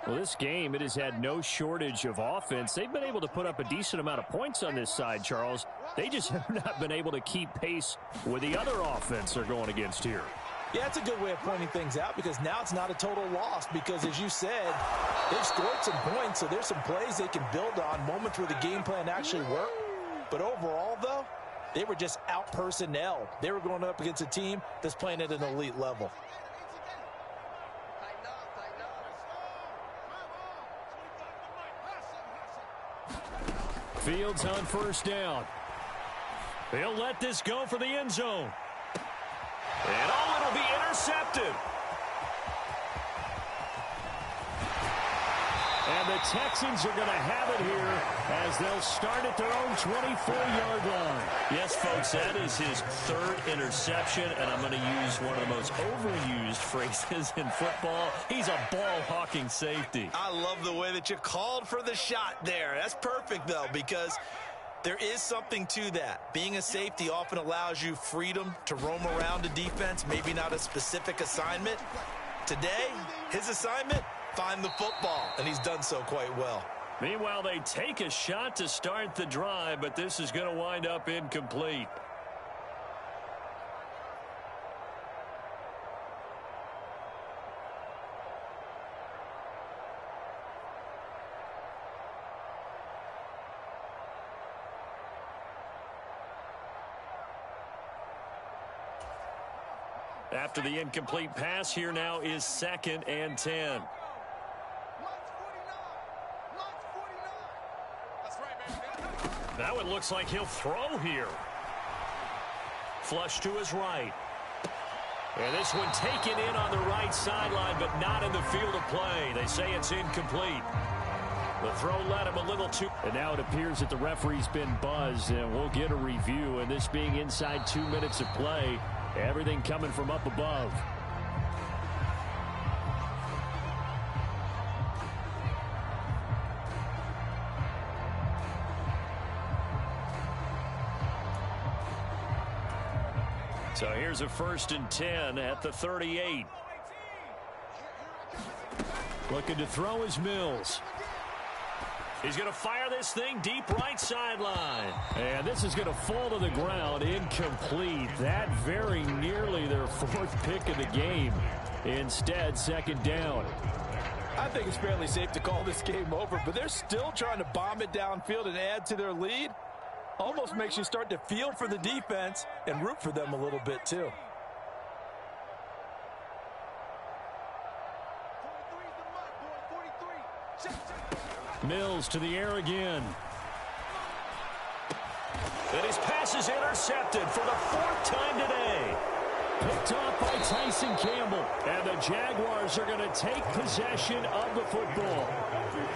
Well, this game, it has had no shortage of offense. They've been able to put up a decent amount of points on this side, Charles. They just have not been able to keep pace with the other offense they're going against here. Yeah, that's a good way of pointing things out because now it's not a total loss because, as you said, they've scored some points, so there's some plays they can build on, moments where the game plan actually worked. But overall, though, they were just out-personnelled. They were going up against a team that's playing at an elite level. Fields on first down. They'll let this go for the end zone. And it'll be intercepted. And the Texans are going to have it here as they'll start at their own 24-yard line. Yes, folks, that is his third interception, and I'm going to use one of the most overused phrases in football. He's a ball-hawking safety. I love the way that you called for the shot there. That's perfect, though, because there is something to that. Being a safety often allows you freedom to roam around a defense, maybe not a specific assignment. Today, his assignment, find the football, and he's done so quite well. Meanwhile, they take a shot to start the drive, but this is going to wind up incomplete. After the incomplete pass, here now is 2nd and 10. Now it looks like he'll throw here. Flush to his right. And this one taken in on the right sideline, but not in the field of play. They say it's incomplete. The throw led him a little too. And now it appears that the referee's been buzzed, and we'll get a review. And this being inside 2 minutes of play, everything coming from up above. So here's a 1st and 10 at the 38. Looking to throw is Mills. He's going to fire this thing deep right sideline. And this is going to fall to the ground, incomplete. That very nearly their 4th pick of the game. Instead, 2nd down. I think it's fairly safe to call this game over, but they're still trying to bomb it downfield and add to their lead. Almost makes you start to feel for the defense and root for them a little bit, too. Mills to the air again. And his pass is intercepted for the 4th time today. Picked off by Tyson Campbell. And the Jaguars are going to take possession of the football.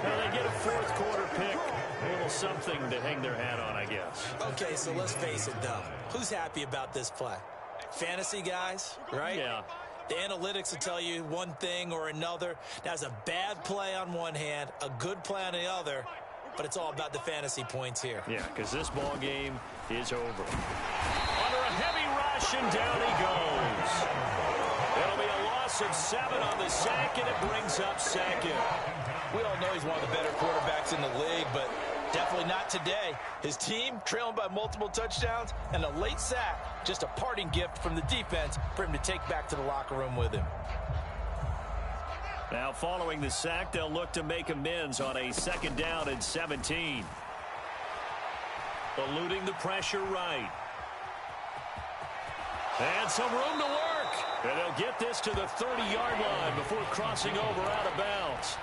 Now they get a 4th quarter pick. A little something to hang their hat on, I guess. Okay, so let's face it, though. Who's happy about this play? Fantasy guys, right? Yeah. The analytics will tell you one thing or another. That's a bad play on one hand, a good play on the other, but it's all about the fantasy points here. Yeah, because this ball game is over. Under a heavy rush, and down he goes. It'll be a loss of 7 on the sack, and it brings up 2nd. We all know he's one of the better quarterbacks in the league, but definitely not today. His team trailing by multiple touchdowns and a late sack, just a parting gift from the defense for him to take back to the locker room with him. Now following the sack, they'll look to make amends on a 2nd down and 17. Eluding the pressure right. And some room to work. And they'll get this to the 30-yard line before crossing over out of bounds.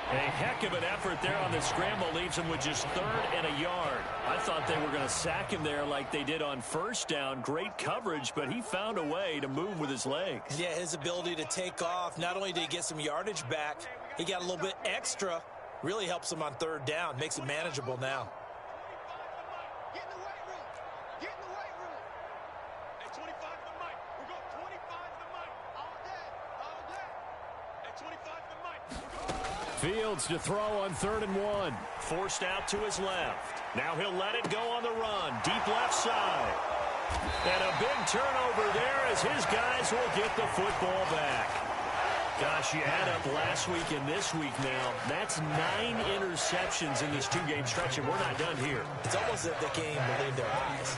A heck of an effort there on the scramble leaves him with just 3rd and a yard. I thought they were going to sack him there like they did on 1st down. Great coverage, but he found a way to move with his legs. Yeah, his ability to take off, not only did he get some yardage back, he got a little bit extra. Really helps him on 3rd down, makes it manageable now. Get in the weight room. Get in the weight room. Hey, 25 to the mic. We're going 25 to the mic. All day. All day. Hey, 25 to the mic. We're going. Fields to throw on 3rd and 1. Forced out to his left. Now he'll let it go on the run. Deep left side. And a big turnover there as his guys will get the football back. Gosh, you add up last week and this week now. That's 9 interceptions in this two-game stretch, and we're not done here. It's almost as if they can't even believe their eyes.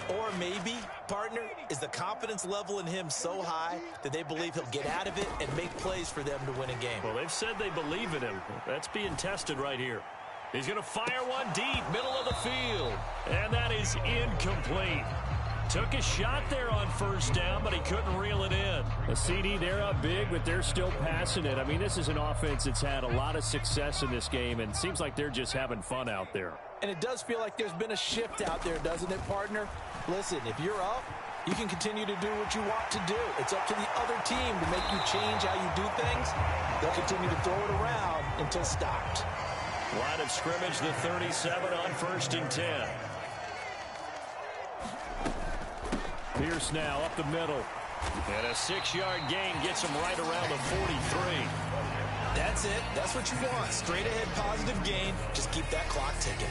Or maybe, partner, is the confidence level in him so high that they believe he'll get out of it and make plays for them to win a game. Well, they've said they believe in him. That's being tested right here. He's going to fire one deep, middle of the field. And that is incomplete. Took a shot there on 1st down, but he couldn't reel it in. A CD, they're up big, but they're still passing it. I mean, this is an offense that's had a lot of success in this game, and it seems like they're just having fun out there. And it does feel like there's been a shift out there, doesn't it, partner? Listen, if you're up, you can continue to do what you want to do. It's up to the other team to make you change how you do things. They'll continue to throw it around until stopped. Line of scrimmage, the 37 on 1st and 10. Pierce now up the middle. And a 6-yard gain gets him right around the 43. That's it. That's what you want. Straight ahead positive gain. Just keep that clock ticking.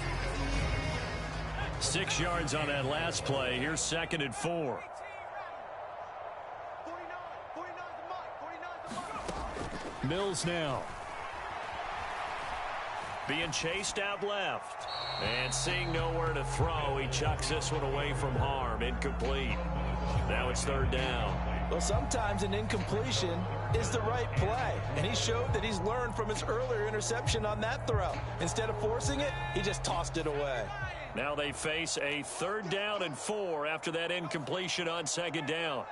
6 yards on that last play. Here's 2nd and 4. 49's Mills now. Being chased out left. And seeing nowhere to throw, he chucks this one away from harm. Incomplete. Now it's 3rd down. Well, sometimes an incompletion is the right play. And he showed that he's learned from his earlier interception on that throw. Instead of forcing it, he just tossed it away. Now they face a 3rd down and 4 after that incompletion on 2nd down.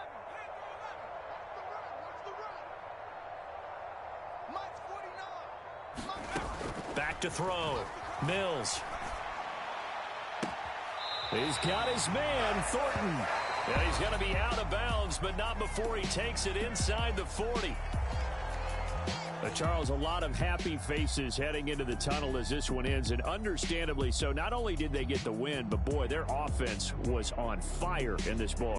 Back to throw. Mills. He's got his man, Thornton. And he's going to be out of bounds, but not before he takes it inside the 40. Charles, a lot of happy faces heading into the tunnel as this one ends, and understandably so. Not only did they get the win, but boy, their offense was on fire in this ball.